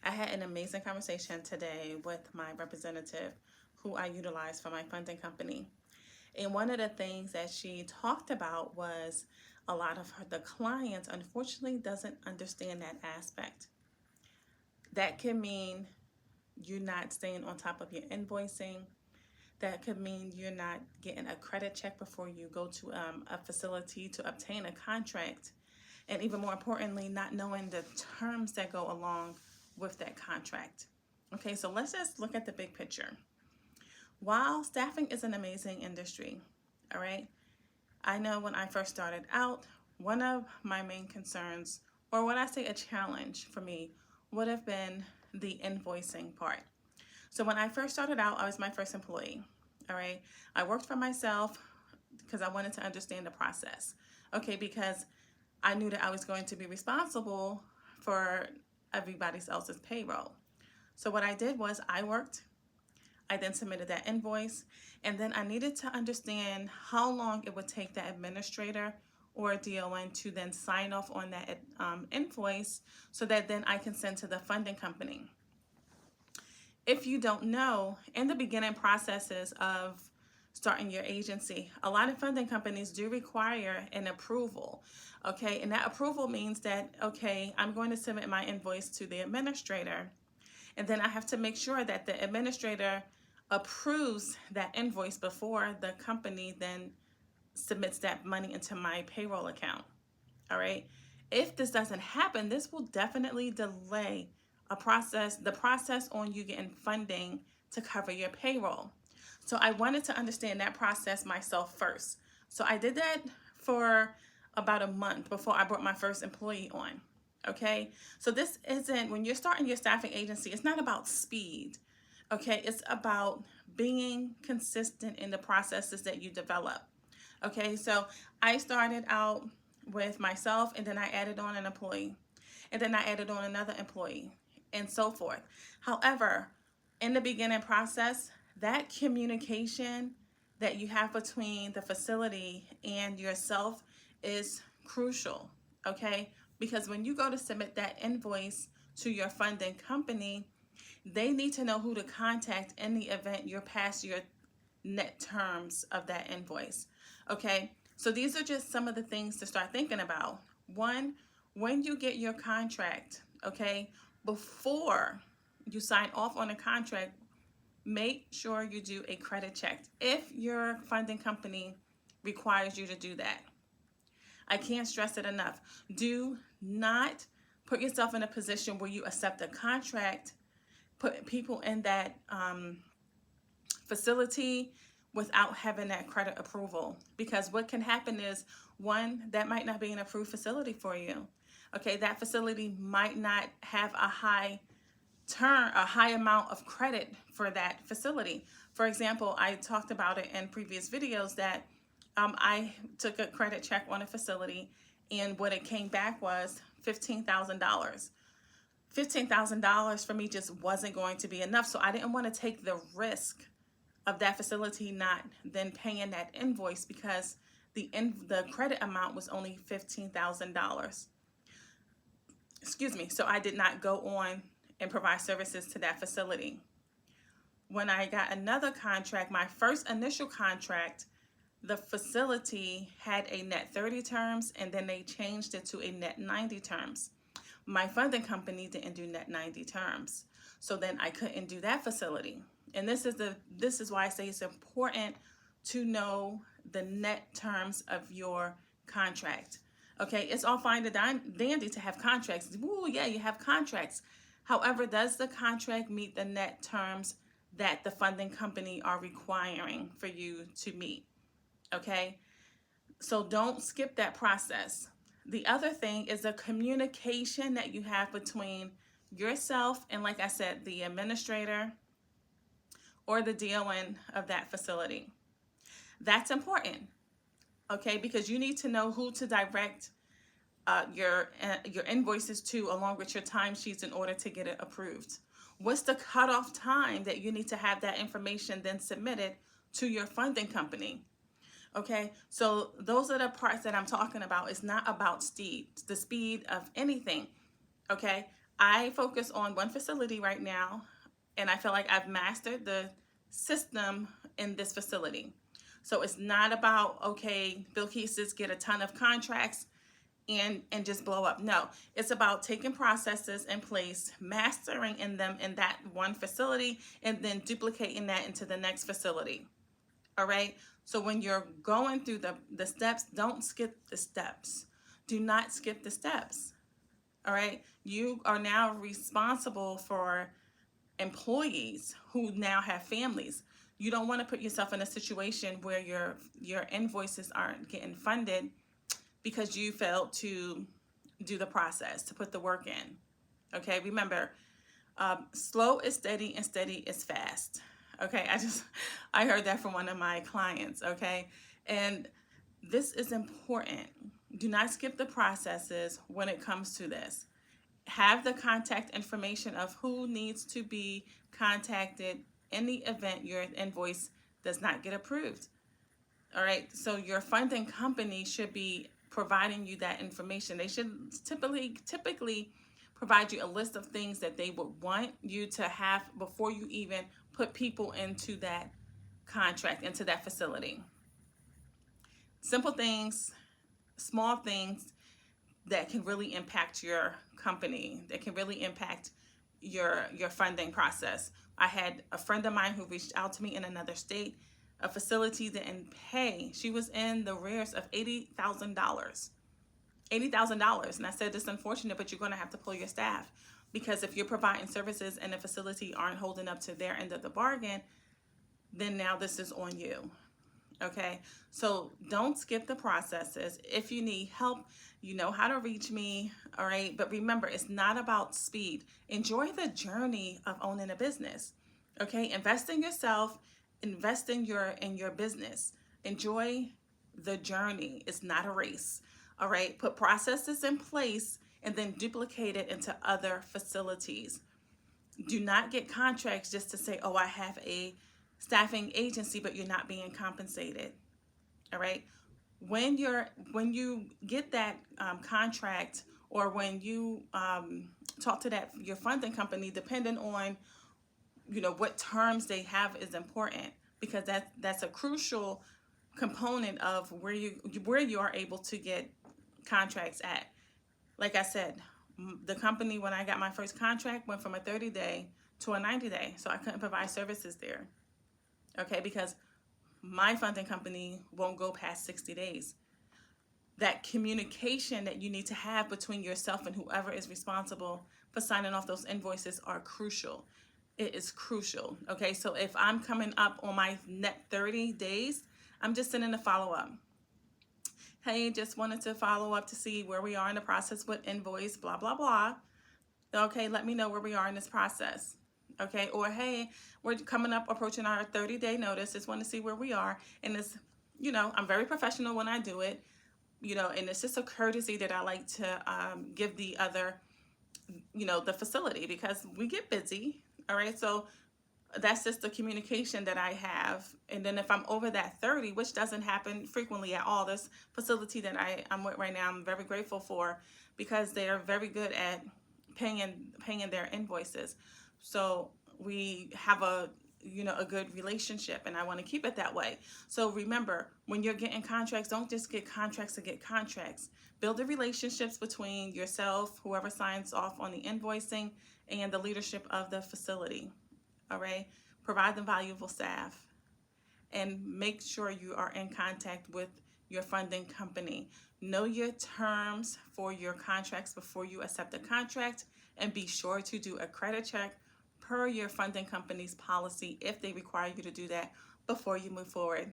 I had an amazing conversation today with my representative who I utilize for my funding company. And one of the things that she talked about was a lot of the clients unfortunately doesn't understand that aspect. That can mean you're not staying on top of your invoicing. That could mean you're not getting a credit check before you go to a facility to obtain a contract. And even more importantly, not knowing the terms that go along with that contract. Okay, so let's just look at the big picture. While staffing is an amazing industry, all right, I know when I first started out, one of my main concerns, or when I say a challenge for me, would have been the invoicing part. So when I first started out, I was my first employee. All right. I worked for myself because I wanted to understand the process. Okay, because I knew that I was going to be responsible for everybody else's payroll. So what I did was I worked, I then submitted that invoice, and then I needed to understand how long it would take the administrator or DON to then sign off on that invoice so that then I can send to the funding company. If you don't know, in the beginning processes of starting your agency, a lot of funding companies do require an approval. Okay, and that approval means that, okay, I'm going to submit my invoice to the administrator, and then I have to make sure that the administrator approves that invoice before the company then submits that money into my payroll account. All right. If this doesn't happen, this will definitely delay the process on you getting funding to cover your payroll. So I wanted to understand that process myself first. So I did that for about a month before I brought my first employee on. Okay. So this isn't, when you're starting your staffing agency, it's not about speed. Okay. It's about being consistent in the processes that you develop. Okay. So I started out with myself, and then I added on an employee, and then I added on another employee, and so forth. However, in the beginning process, that communication that you have between the facility and yourself is crucial, okay? Because when you go to submit that invoice to your funding company, they need to know who to contact in the event you're past your net terms of that invoice. Okay, so these are just some of the things to start thinking about. One, when you get your contract, okay, before you sign off on a contract, make sure you do a credit check if your funding company requires you to do that. I can't stress it enough. Do not put yourself in a position where you accept a contract, put people in that facility without having that credit approval, because what can happen is, one, that might not be an approved facility for you. Okay, that facility might not have a high amount of credit for that facility. For example, I talked about it in previous videos that I took a credit check on a facility, and what it came back was $15,000. $15,000 for me just wasn't going to be enough, so I didn't want to take the risk of that facility not then paying that invoice, because the credit amount was only $15,000. Excuse me. So I did not go on and provide services to that facility. When I got another contract, my first initial contract, the facility had a net 30 terms, and then they changed it to a net 90 terms. My funding company didn't do net 90 terms, so then I couldn't do that facility. And this is why I say it's important to know the net terms of your contract. Okay, it's all fine and dandy to have contracts. Ooh, yeah, you have contracts. However, does the contract meet the net terms that the funding company are requiring for you to meet? Okay, so don't skip that process. The other thing is the communication that you have between yourself and, like I said, the administrator or the DON of that facility. That's important, okay, because you need to know who to direct your invoices to, along with your timesheets, in order to get it approved. What's the cutoff time that you need to have that information then submitted to your funding company? Okay, so those are the parts that I'm talking about. It's not about the speed of anything. Okay, I focus on one facility right now, and I feel like I've mastered the system in this facility. So it's not about, okay, Bill Keys get a ton of contracts and just blow up. No, it's about taking processes in place, mastering in them in that one facility, and then duplicating that into the next facility. All right. So when you're going through the steps, don't skip the steps. Do not skip the steps. All right. You are now responsible for employees who now have families. You don't want to put yourself in a situation where your invoices aren't getting funded because you failed to do the process, to put the work in. Okay. Remember, slow is steady and steady is fast. Okay. I heard that from one of my clients. Okay. And this is important. Do not skip the processes when it comes to this. Have the contact information of who needs to be contacted in the event your invoice does not get approved. All right. So your funding company should be providing you that information. They should typically provide you a list of things that they would want you to have before you even put people into that contract, into that facility. Simple things, small things that can really impact your company, that can really impact your funding process. I had a friend of mine who reached out to me in another state. A facility didn't pay. She was in the rears of $80,000. $80,000. And I said, it's unfortunate, but you're going to have to pull your staff, because if you're providing services and the facility aren't holding up to their end of the bargain, then now this is on you. Okay, so don't skip the processes. If you need help, you know how to reach me. All right, but remember, it's not about speed. Enjoy the journey of owning a business. Okay, invest in yourself, invest in your business. Enjoy the journey. It's not a race. All right, put processes in place and then duplicate it into other facilities. Do not get contracts just to say, oh, I have a staffing agency, but you're not being compensated. All right. When you get that contract, or when you talk to that your funding company, depending on what terms they have is important, because that's a crucial component of where you are able to get contracts at. Like I said, the company, when I got my first contract, went from a 30-day to a 90-day, so I couldn't provide services there. Okay, because my funding company won't go past 60 days. That communication that you need to have between yourself and whoever is responsible for signing off those invoices are crucial. It is crucial. Okay, so if I'm coming up on my net 30 days, I'm just sending a follow-up. Hey, just wanted to follow up to see where we are in the process with invoice, blah, blah, blah. Okay, let me know where we are in this process. Okay, or hey, we're coming up, approaching our 30-day notice. Just want to see where we are. And it's, I'm very professional when I do it, and it's just a courtesy that I like to give the other, the facility, because we get busy. All right, so that's just the communication that I have. And then if I'm over that 30, which doesn't happen frequently at all, this facility that I'm with right now, I'm very grateful for, because they are very good at paying their invoices. So we have a good relationship, and I want to keep it that way. So remember, when you're getting contracts, don't just get contracts to get contracts. Build the relationships between yourself, whoever signs off on the invoicing, and the leadership of the facility. All right, provide them valuable staff, and make sure you are in contact with your funding company. Know your terms for your contracts before you accept a contract, and be sure to do a credit check per your funding company's policy if they require you to do that before you move forward.